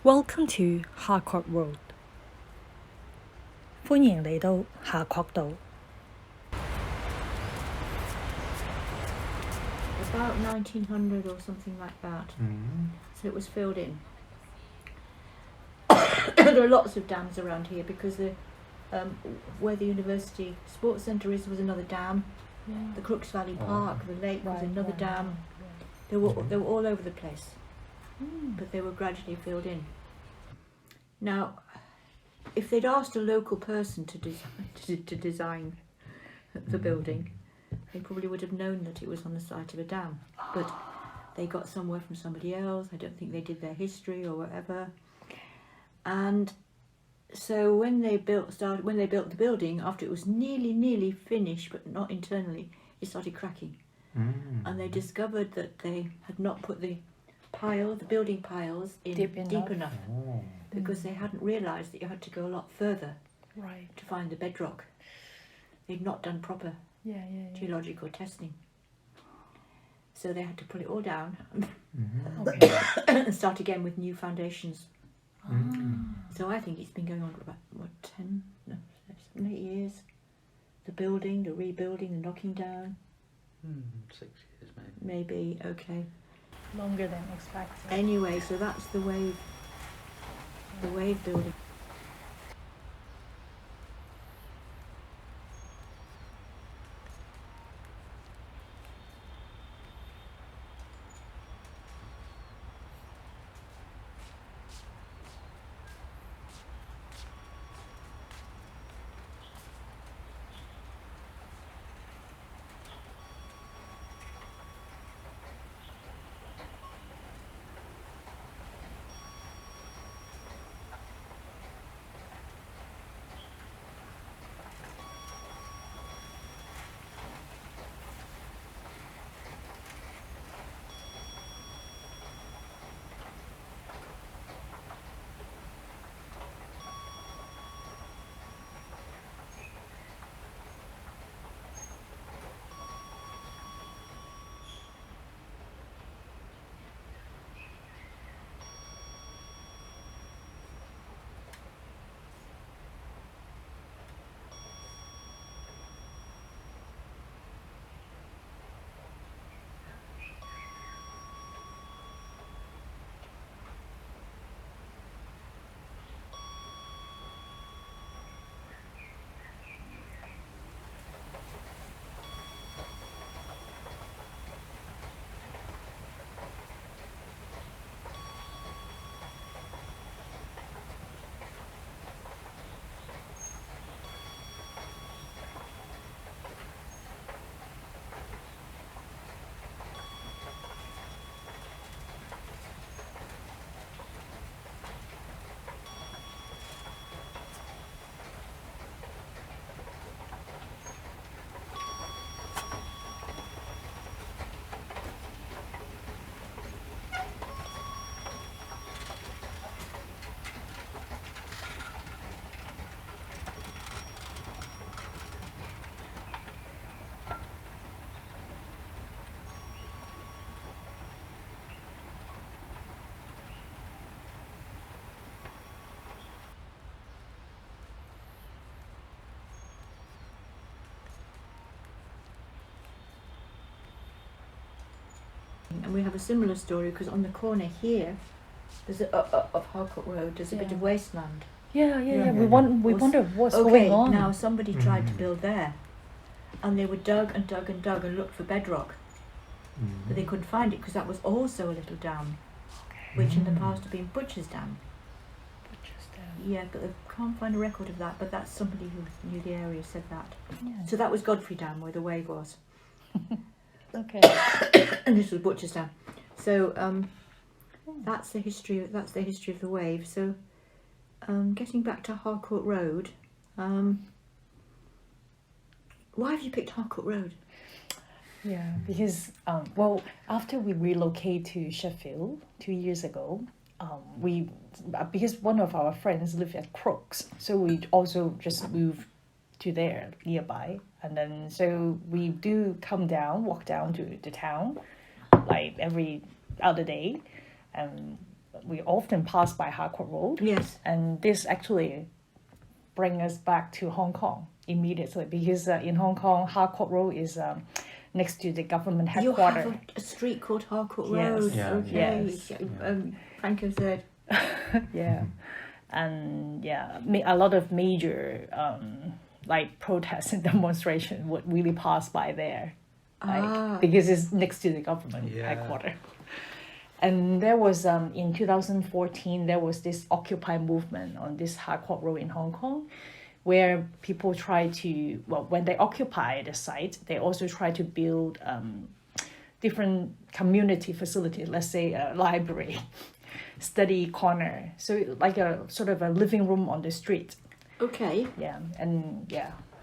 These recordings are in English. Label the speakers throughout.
Speaker 1: Welcome to Harcourt Road. 歡迎嚟到夏慤道。
Speaker 2: About 1900 or something like that. So it was filled in. There are lots of dams around here because where the University Sports Centre is was another dam. The Crooks Valley Park, the lake was another dam. They were all over the place, but they were gradually filled in. Now, if they'd asked a local person to design the building, they probably would have known that it was on the site of a dam. But they got somewhere from somebody else. I don't think they did their history or whatever. And so when they built the building, after it was nearly finished, but not internally, it started cracking. And they discovered that they had not put the building piles in deep enough. Because they hadn't realised that you had to go a lot further to find the bedrock. They'd not done proper geological testing. So they had to pull it all down and start again with new foundations. So I think it's been going on for about 7, 8 years. The building, the rebuilding, the knocking down.
Speaker 3: 6 years maybe.
Speaker 2: Maybe, okay.
Speaker 1: Longer than expected.
Speaker 2: Anyway, so that's the wave building. And we have a similar story because on the corner here, there's of Harcourt Road, there's a bit of wasteland.
Speaker 1: Yeah. We wonder what's going on.
Speaker 2: Now somebody tried to build there, and they were dug and looked for bedrock, but they couldn't find it because that was also a little dam, which in the past had been Butcher's Dam. Yeah, but they can't find a record of that. But that's somebody who knew the area said that.
Speaker 1: Yeah.
Speaker 2: So that was Godfrey Dam, where the wave was.
Speaker 1: Okay.
Speaker 2: And this was Butcher's Dam. So that's the history. That's the history of the wave. So getting back to Harcourt Road, why have you picked Harcourt Road?
Speaker 1: Yeah, because after we relocated to Sheffield 2 years ago, because one of our friends live at Crooks, so we also just moved to there nearby, and then so we do walk down to the town, like every other day, and we often pass by Harcourt Road.
Speaker 2: Yes.
Speaker 1: And this actually brings us back to Hong Kong immediately, because in Hong Kong, Harcourt Road is next to the government
Speaker 2: You
Speaker 1: headquarters.
Speaker 2: have a street called Harcourt
Speaker 1: Yes.
Speaker 2: Road.
Speaker 3: Yeah.
Speaker 2: Okay.
Speaker 1: Yes.
Speaker 2: Franco said.
Speaker 1: Yeah, and a lot of major like protests and demonstration would really pass by there, like, because it's next to the government headquarters. And there was in 2014 there was this Occupy movement on this Harcourt Road in Hong Kong, where people try to, when they occupy the site, they also try to build different community facilities. Let's say a library, study corner, so like a sort of a living room on the street.
Speaker 2: Okay.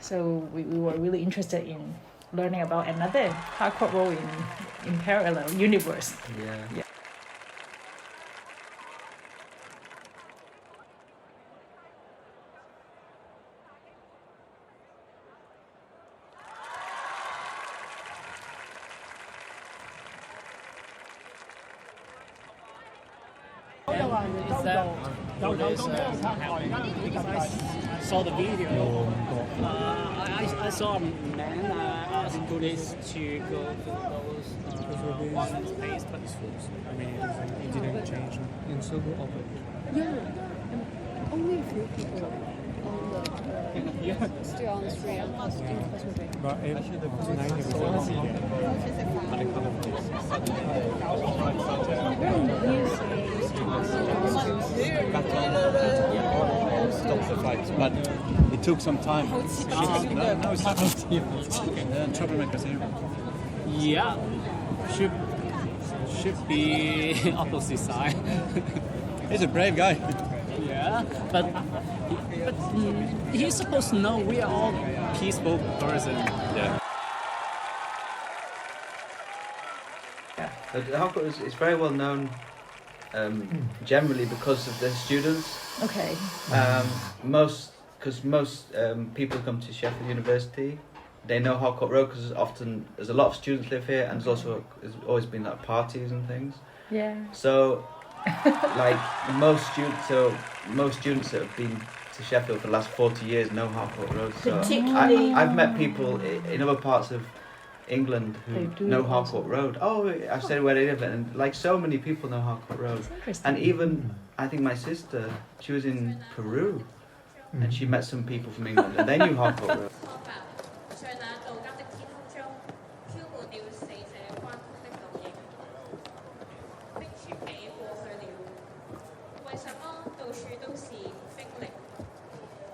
Speaker 1: So we were really interested in learning about another Harcourt Road in parallel universe.
Speaker 3: Yeah.
Speaker 4: Saw the video. I saw a man asking police to go to those one space, but
Speaker 5: I mean, it didn't change in Soho of it.
Speaker 6: Yeah, only a few people still on the street and in Cosmo.
Speaker 5: But tonight it was a long
Speaker 7: Stop the fight, but it took some time. No, it's not. Troublemakers here.
Speaker 4: yeah, should be opposite side.
Speaker 7: He's a brave guy.
Speaker 4: Yeah, but he's supposed to know we are all peaceful person.
Speaker 7: Yeah.
Speaker 3: Harcourt is very well known generally because of the students.
Speaker 1: Okay.
Speaker 3: Most people come to Sheffield University, they know Harcourt Road because there's a lot of students live here, and there's always been like parties and things.
Speaker 1: Yeah.
Speaker 3: So like most students that have been to Sheffield for the last 40 years know Harcourt Road. So
Speaker 2: Particularly-
Speaker 3: I've met people in other parts of England
Speaker 1: They
Speaker 3: who
Speaker 1: do
Speaker 3: know
Speaker 1: also.
Speaker 3: Harcourt Road. Oh, I said where they live, and like so many people know Harcourt Road.
Speaker 1: That's interesting.
Speaker 3: And even I think my sister, she was in Peru, and she met some people from England, and they knew Harcourt Road.
Speaker 8: 在那道家的天空中，飄過了死者關谷的倒影，冰雪比過去了。為什麼到處都是冰凌？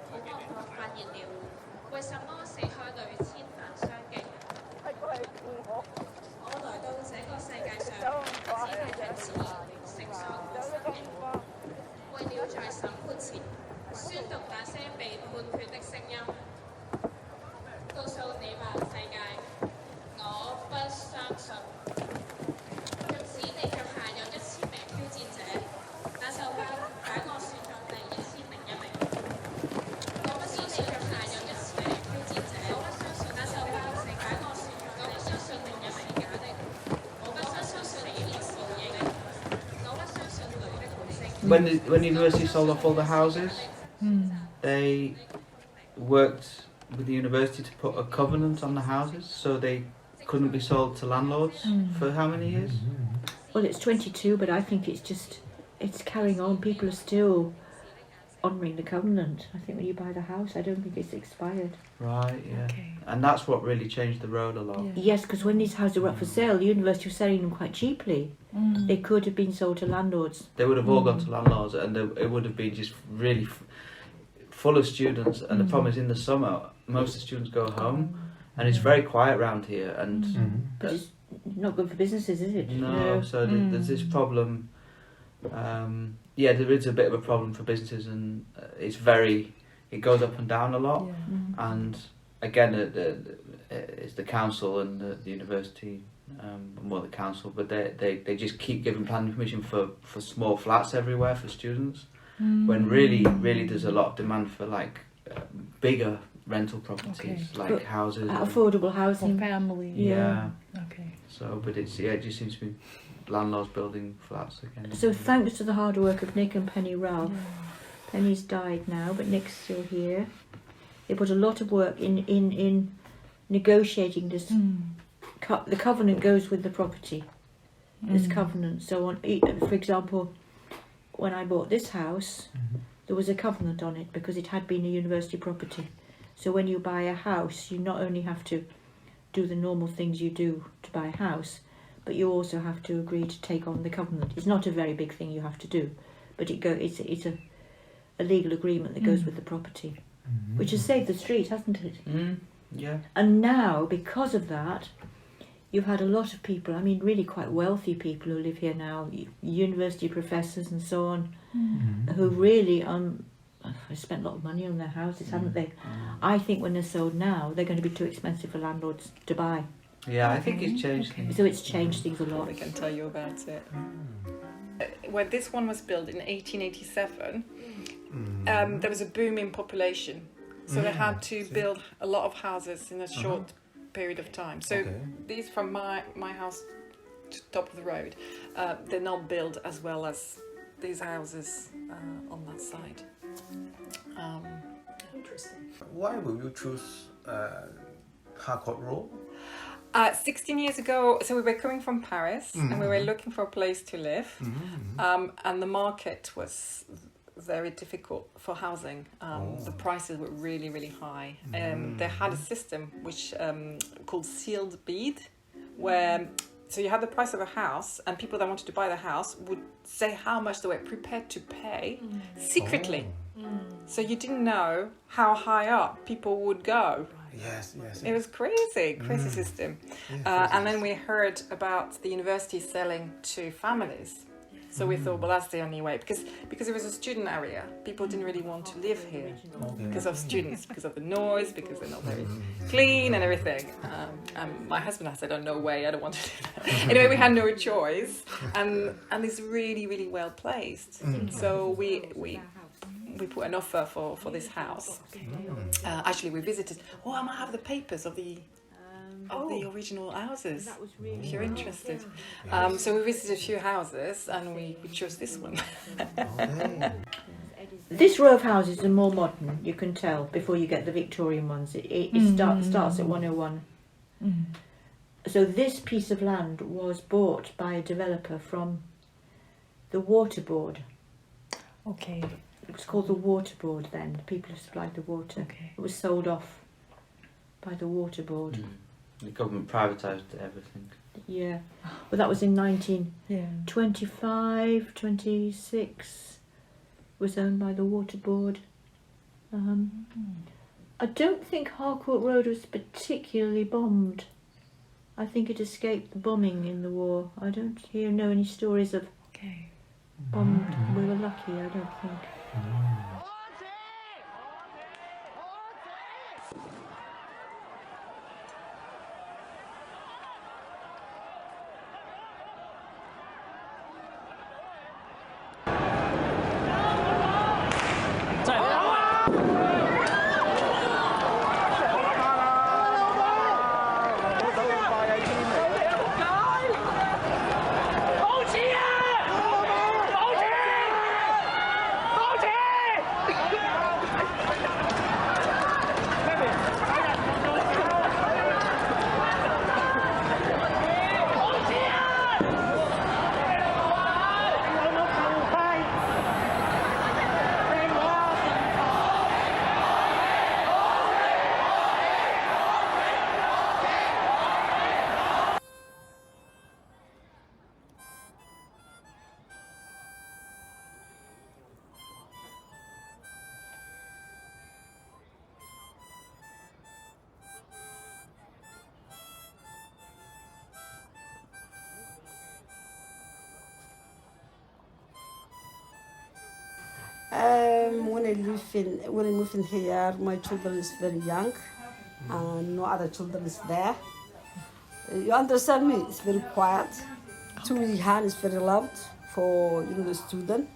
Speaker 8: 好惡我發現了，為什麼死海裏千帆相競？我來到這個世界上，只係讓自然成熟我生命，為了在審判前宣讀那些被判決的聲音。告訴你吧，世界，我不相信。縱使你腳下有1000名挑戰者，那就吧，把我算作第1001名。我不相信你腳下有1000名挑戰者，我不相信，那就吧，把我算作我不相信另一名假的，我不相信你面是影的，我不相信女的本性。
Speaker 3: When the university sold off all the houses, they worked with the university to put a covenant on the houses so they couldn't be sold to landlords for how many years?
Speaker 2: Well, it's 22, but I think it's carrying on. People are still honouring the covenant. I think when you buy the house, I don't think it's expired.
Speaker 3: Right, yeah.
Speaker 1: Okay.
Speaker 3: And that's what really changed the road a lot.
Speaker 1: Yeah.
Speaker 2: Yes, because when these houses were up for sale, the university was selling them quite cheaply. They could have been sold to landlords.
Speaker 3: They would have all gone to landlords, and it would have been just really full of students. And the problem is, in the summer, most of the students go home, and it's very quiet around here. And
Speaker 2: But it's not good for businesses, is it?
Speaker 3: no, so there's this problem. Yeah, there is a bit of a problem for businesses, and it goes up and down a lot.
Speaker 1: Yeah.
Speaker 3: And again, it's the council and the university, the council, but they just keep giving planning permission for small flats everywhere for students, when really there's a lot of demand for like bigger rental properties,
Speaker 1: Okay.
Speaker 3: like
Speaker 2: But
Speaker 3: houses.
Speaker 2: Affordable
Speaker 1: For
Speaker 2: housing.
Speaker 1: family.
Speaker 3: Yeah.
Speaker 1: Okay.
Speaker 3: So, but it just seems to be landlords building flats again.
Speaker 2: So thanks to the hard work of Nick and Penny Ralph, Penny's died now, but Nick's still here. They put a lot of work in negotiating this. The covenant goes with the property. This covenant. So on, for example, when I bought this house, there was a covenant on it because it had been a university property. So when you buy a house, you not only have to do the normal things you do to buy a house, but you also have to agree to take on the covenant. It's not a very big thing you have to do, but it's a legal agreement that goes with the property, which has saved the street, hasn't it?
Speaker 3: Yeah.
Speaker 2: And now, because of that, you've had a lot of people, I mean really quite wealthy people who live here now, university professors and so on, who really have spent a lot of money on their houses, haven't they? I think when they're sold now, they're going to be too expensive for landlords to buy.
Speaker 3: Yeah, I think it's changed things.
Speaker 2: So it's changed things a lot.
Speaker 9: I can tell you about it. When this one was built in 1887, there was a booming population. So they had to build a lot of houses in a short period of time. So these from my house to the top of the road, they're not built as well as these houses on that side.
Speaker 10: Interesting. Why will you choose Harcourt Road?
Speaker 9: 16 years ago, so we were coming from Paris and we were looking for a place to live, and the market was very difficult for housing. The prices were really, really high. They had a system which called sealed bid, where so you had the price of a house, and people that wanted to buy the house would say how much they were prepared to pay secretly. So you didn't know how high up people would go.
Speaker 10: Yes.
Speaker 9: It was crazy system. And then we heard about the university selling to families. So we thought, well, that's the only way, because it was a student area. People didn't really want to live here because of students, because of the noise, because they're not very clean and everything. And my husband has said, "Oh, no way, I don't want to do that." Anyway, we had no choice, and it's really, really well placed. So we put an offer for this house. Actually, we visited. Oh, I might have the papers of the original houses, if you're interested. So we visited a few houses and we chose this one.
Speaker 2: This row of houses are more modern, you can tell, before you get the Victorian ones. It starts at 101. So this piece of land was bought by a developer from the Water Board.
Speaker 1: Okay.
Speaker 2: It was called the Water Board then, the people who supplied the water.
Speaker 1: Okay.
Speaker 2: It was sold off by the Water Board.
Speaker 3: The government privatised everything.
Speaker 2: Yeah, well that was in 1925, 26, was owned by the Water Board. I don't think Harcourt Road was particularly bombed. I think it escaped the bombing in the war. I don't know any stories of bombed. We were lucky, I don't think.
Speaker 11: When I moved in here, my children is very young, and no other children is there. You understand me? It's very quiet. To me, hand is very loud for the student.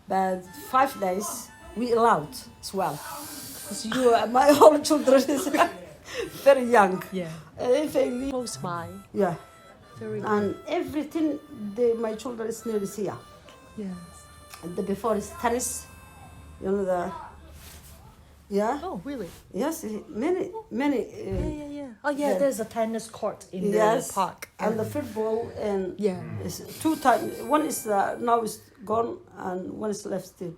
Speaker 11: But 5 days we allowed as well, because my whole children is very young.
Speaker 6: Yeah.
Speaker 11: If I leave,
Speaker 6: Close by.
Speaker 11: yeah.
Speaker 1: Very good.
Speaker 11: And everything, my children is nearly here.
Speaker 1: Yes.
Speaker 11: And the before is tennis, you know the. Yeah.
Speaker 1: Oh, really?
Speaker 11: Yes, many.
Speaker 1: Yeah. Oh, yeah. There's a tennis court in
Speaker 11: yes,
Speaker 1: the park.
Speaker 11: and the football and
Speaker 1: yeah,
Speaker 11: is 2 times. One is now is gone and one is left still.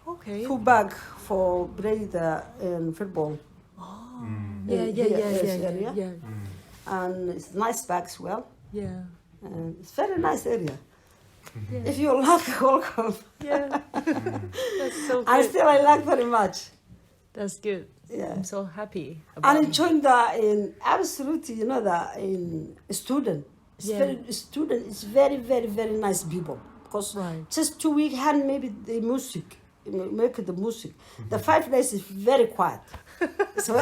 Speaker 1: Okay.
Speaker 11: 2 bag for break in football.
Speaker 1: Oh.
Speaker 11: Yeah. And it's nice bag as well.
Speaker 1: Yeah.
Speaker 11: And it's very nice area.
Speaker 1: Yeah.
Speaker 11: If you like, welcome.
Speaker 1: Yeah. That's so good.
Speaker 11: I like very much.
Speaker 1: That's good.
Speaker 11: Yeah.
Speaker 1: I'm so happy.
Speaker 11: And enjoying absolutely, you know, student. It's very, very, very nice people. Because just 2 weekend, maybe the music, make the music. The 5 days is very quiet. So,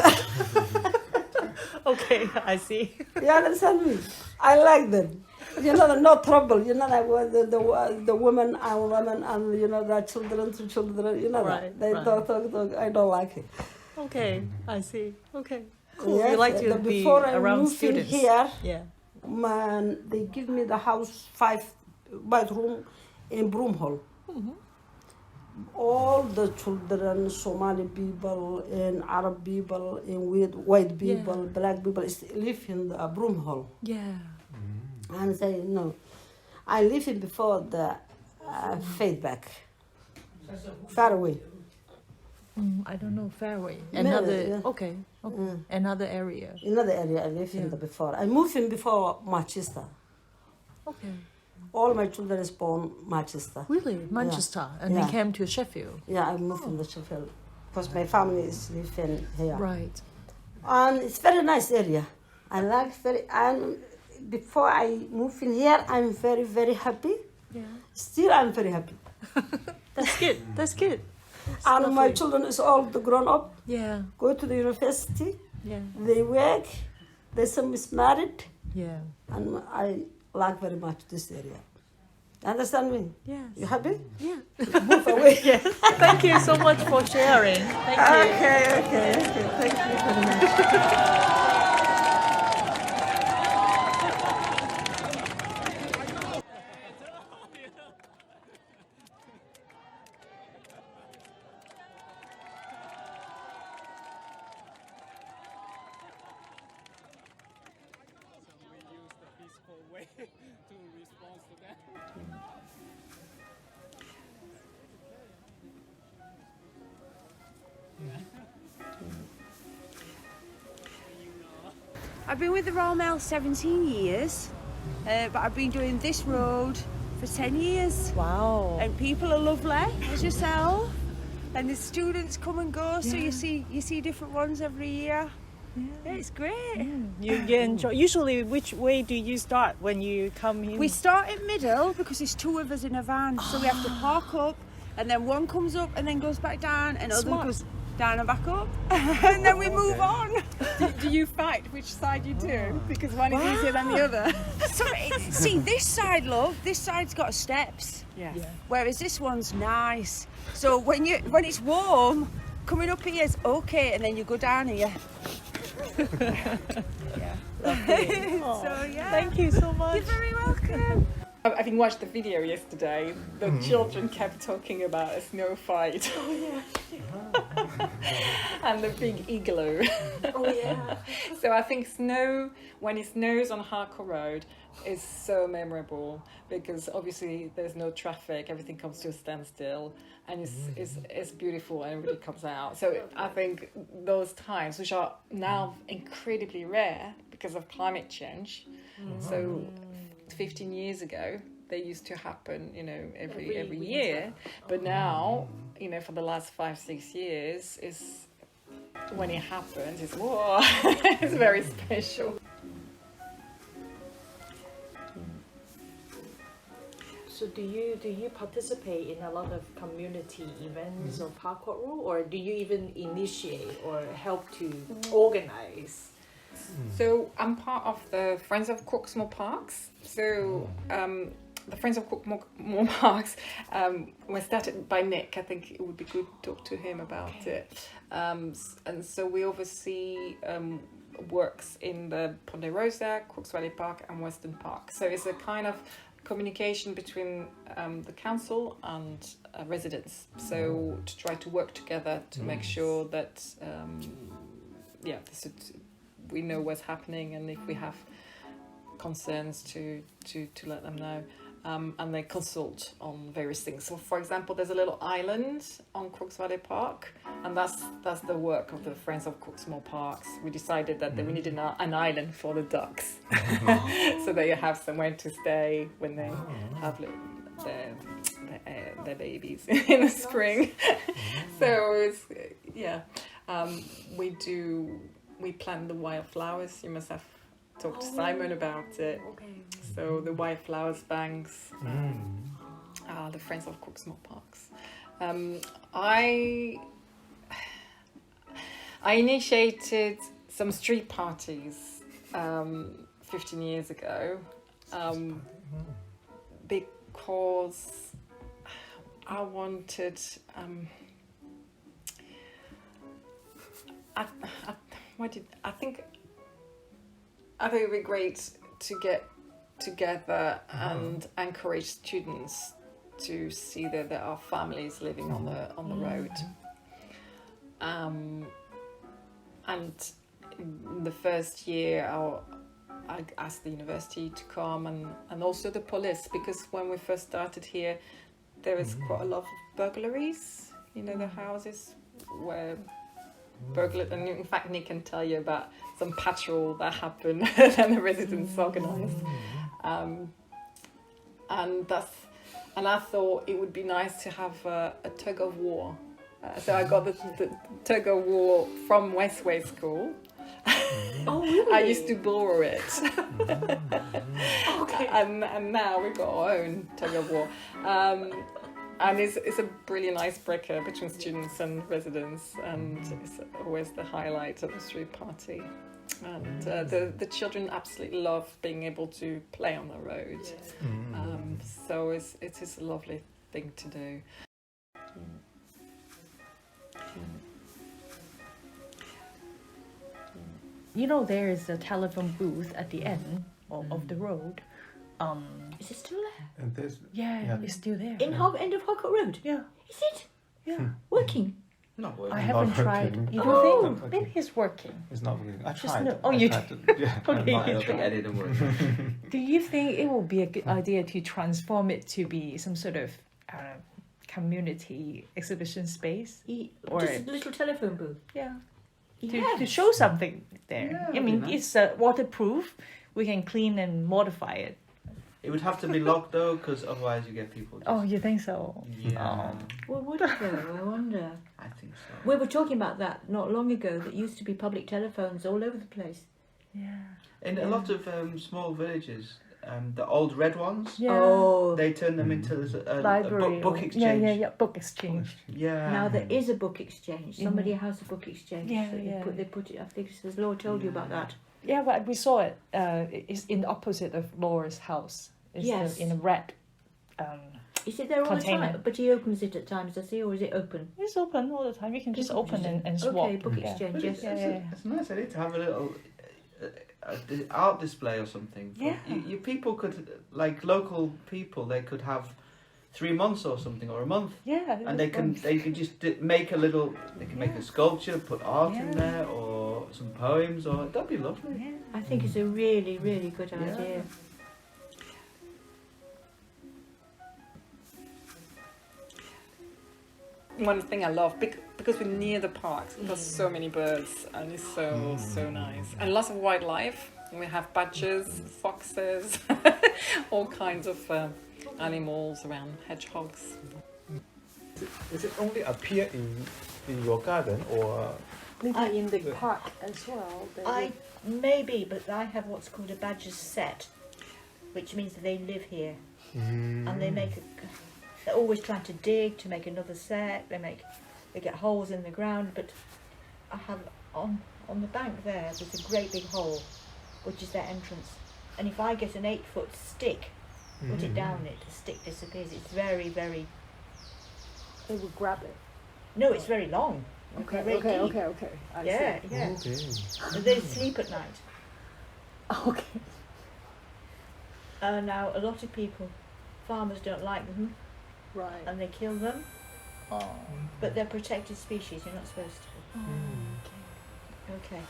Speaker 1: okay, I see.
Speaker 11: You understand me? I like them. You know, no trouble. You know, like the women and you know, the children to children. You know, they talk. I don't like it.
Speaker 1: Okay, I see. Okay, cool.
Speaker 11: Yes,
Speaker 1: You like to be
Speaker 11: before
Speaker 1: around
Speaker 11: I moved
Speaker 1: students.
Speaker 11: In here,
Speaker 1: yeah.
Speaker 11: Man, they give me the house 5 bedroom in Broomhall.
Speaker 1: Mm-hmm.
Speaker 11: All the children, Somali people and Arab people and white people, black people live in the Broomhall.
Speaker 1: Yeah.
Speaker 11: And say no, I live in before the feedback, far away.
Speaker 1: I don't know, Fairway. Another okay. Another area.
Speaker 11: Another area I live in the before. I moved in before Manchester.
Speaker 1: Okay.
Speaker 11: All my children is born Manchester.
Speaker 1: Really, Manchester, and they came to Sheffield.
Speaker 11: Yeah, I moved in the Sheffield because my family is living here.
Speaker 1: Right.
Speaker 11: And it's very nice area. I like and before I move in here, I'm very, very happy.
Speaker 1: Yeah.
Speaker 11: Still, I'm very happy.
Speaker 1: That's good. That's good. That's
Speaker 11: and
Speaker 1: lovely.
Speaker 11: my children is all grown up.
Speaker 1: Yeah.
Speaker 11: Go to the university.
Speaker 1: Yeah.
Speaker 11: They work. There's some is married.
Speaker 1: Yeah.
Speaker 11: And I like very much this area. Understand me?
Speaker 1: Yes.
Speaker 11: You happy?
Speaker 1: Yeah.
Speaker 11: Move away.
Speaker 1: Yes. Thank you so much for sharing. Thank you.
Speaker 11: Okay. Thank you very much.
Speaker 12: I've been with the Royal Mail 17 years, but I've been doing this road for 10 years.
Speaker 1: Wow.
Speaker 12: And people are lovely, as yourself. And the students come and go, so you see different ones every year. Yeah, it's great.
Speaker 1: You enjoy. Usually, which way do you start when you come in?
Speaker 12: We start in middle because there's 2 of us in a van, so we have to park up, and then one comes up and then goes back down, and other goes down and back up, and then we move on.
Speaker 9: Do you fight which side you do? Because one is easier than the other.
Speaker 12: See, this side, love, this side's got steps.
Speaker 9: Yes. Yeah.
Speaker 12: Whereas this one's nice. So when it's warm, coming up here is okay, and then you go down here.
Speaker 1: Yeah.
Speaker 12: So yeah.
Speaker 1: Thank you so much.
Speaker 12: You're very welcome.
Speaker 9: Having watched the video yesterday, the children kept talking about a snow fight.
Speaker 1: Oh yeah.
Speaker 9: And the big igloo.
Speaker 1: Oh yeah.
Speaker 9: So I think when it snows on Harcourt Road is so memorable because obviously there's no traffic, everything comes to a standstill, and it's beautiful and everybody comes out. So I think those times, which are now incredibly rare because of climate change, so 15 years ago they used to happen, every year, but now, for the last 5-6 years is when it happens, it's whoa, it's very special.
Speaker 1: So do you participate in a lot of community events of Harcourt Road, or do you even initiate or help to organize?
Speaker 9: So I'm part of the Friends of Croxmore Parks. So the Friends of Croxmore Parks were started by Nick. I think it would be good to talk to him about it. And so we oversee works in the Ponderosa, Crooks Valley Park and Western Park. So it's a kind of communication between the council and residents. So to try to work together to make sure that we know what's happening, and if we have concerns to let them know. And they consult on various things. So, for example, there's a little island on Crooks Valley Park, and that's the work of the Friends of Crooksmore Parks. We decided that we needed an island for the ducks, so they have somewhere to stay when they have their babies in the spring. So it's we plant the wildflowers. You must have talked to Simon about it.
Speaker 2: Okay.
Speaker 9: So the wildflowers banks are the Friends of Crooksmore Parks. I initiated some street parties 15 years ago because I wanted I think it would be great to get together and encourage students to see that there are families living on the road. And in the first year, I asked the university to come and also the police, because when we first started here, there was quite a lot of burglaries. You know, the houses were burgled, and in fact Nick can tell you about some patrol that happened and the residents organised. And I thought it would be nice to have a tug of war. So I got the tug of war from Westway School.
Speaker 2: Oh, really?
Speaker 9: I used to borrow it.
Speaker 2: Okay.
Speaker 9: And now we've got our own tug of war. And it's a brilliant icebreaker between students and residents, and it's always the highlight of the street party. And the children absolutely love being able to play on the road. So it is a lovely thing to do.
Speaker 1: You know, there is a telephone booth at the end of the road.
Speaker 2: Is it still there?
Speaker 10: And there's
Speaker 1: It's still there.
Speaker 2: End of Harcourt Road?
Speaker 1: Yeah.
Speaker 2: Is it?
Speaker 1: Yeah.
Speaker 2: Working?
Speaker 3: Not working.
Speaker 1: I haven't
Speaker 10: Not
Speaker 1: tried.
Speaker 10: working.
Speaker 1: You don't think?
Speaker 10: Okay.
Speaker 1: Maybe it's working.
Speaker 10: It's not working. I
Speaker 1: Just
Speaker 10: tried.
Speaker 1: no- oh,
Speaker 10: I
Speaker 1: you
Speaker 10: tried
Speaker 1: did.
Speaker 10: to- yeah,
Speaker 1: Okay.
Speaker 10: I'm
Speaker 3: I
Speaker 10: not-
Speaker 3: don't think any of them work.
Speaker 1: Do you think it would be a good idea to transform it to be some sort of community exhibition space? Or
Speaker 2: Just a little telephone booth?
Speaker 1: Yeah.
Speaker 2: Yes.
Speaker 1: To show something there.
Speaker 3: Yeah,
Speaker 1: I mean,
Speaker 3: that'd be nice.
Speaker 1: it's waterproof. We can clean and modify it.
Speaker 3: It would have to be locked though, because otherwise you get people.
Speaker 1: Oh, you think so?
Speaker 3: Yeah,
Speaker 2: Well, would it though? I wonder.
Speaker 3: I think so.
Speaker 2: We were talking about that not long ago. That used to be public telephones all over the place.
Speaker 1: Yeah.
Speaker 3: In a lot of small villages, the old red ones,
Speaker 1: Yeah.
Speaker 2: Oh,
Speaker 3: they turn them into a
Speaker 1: Library.
Speaker 3: book
Speaker 1: or-
Speaker 3: exchange.
Speaker 1: Yeah. Book exchange.
Speaker 3: Yeah.
Speaker 2: now there is a book exchange. Somebody has a book exchange.
Speaker 1: Yeah,
Speaker 2: so
Speaker 1: yeah.
Speaker 2: They put it. I think as Laura told you about that.
Speaker 1: Yeah, but we saw it. It's in the opposite of Laura's house. It's
Speaker 2: Yes.
Speaker 1: in a red.
Speaker 2: Is it there all
Speaker 1: Container.
Speaker 2: the time? But he opens it at times, does he, or is it open?
Speaker 1: It's open all the time. You can just
Speaker 2: Book
Speaker 1: open
Speaker 2: exchange.
Speaker 1: and swap.
Speaker 2: Okay, book
Speaker 1: Yeah.
Speaker 2: exchange.
Speaker 3: But
Speaker 2: Yes.
Speaker 3: it's,
Speaker 1: Yeah,
Speaker 3: it's,
Speaker 1: yeah.
Speaker 3: it's a nice idea to have a little art display or something.
Speaker 1: Yeah.
Speaker 3: You people could, like local people, they could have 3 months or something, or a month.
Speaker 1: Yeah.
Speaker 3: And they can just make a little. They can make a sculpture, put art in
Speaker 1: Yeah.
Speaker 3: there, or some poems, or that'd be lovely.
Speaker 1: Yeah.
Speaker 2: I think it's a really, really good idea.
Speaker 9: One thing I love, because we're near the parks, there's so many birds, and it's so nice. And lots of wildlife. We have badgers, foxes, all kinds of animals around, hedgehogs.
Speaker 10: Does it only appear in your garden or?
Speaker 1: Maybe in the park as well.
Speaker 2: Maybe, but I have what's called a badger's set, which means that they live here, and they make they're always trying to dig to make another set. They get holes in the ground, but I have on the bank there's a great big hole, which is their entrance. And if I get an 8-foot stick, put it down it, the stick disappears. It's very, very.
Speaker 1: They would grab it.
Speaker 2: No, it's very long. Okay, okay. Yeah.
Speaker 5: Okay.
Speaker 2: And they sleep at night.
Speaker 1: Okay.
Speaker 2: Now, a lot of people, farmers don't like them,
Speaker 12: Right.
Speaker 2: and they kill them,
Speaker 1: Oh.
Speaker 2: but they're protected species, you're not supposed to.
Speaker 1: Oh,
Speaker 2: Okay.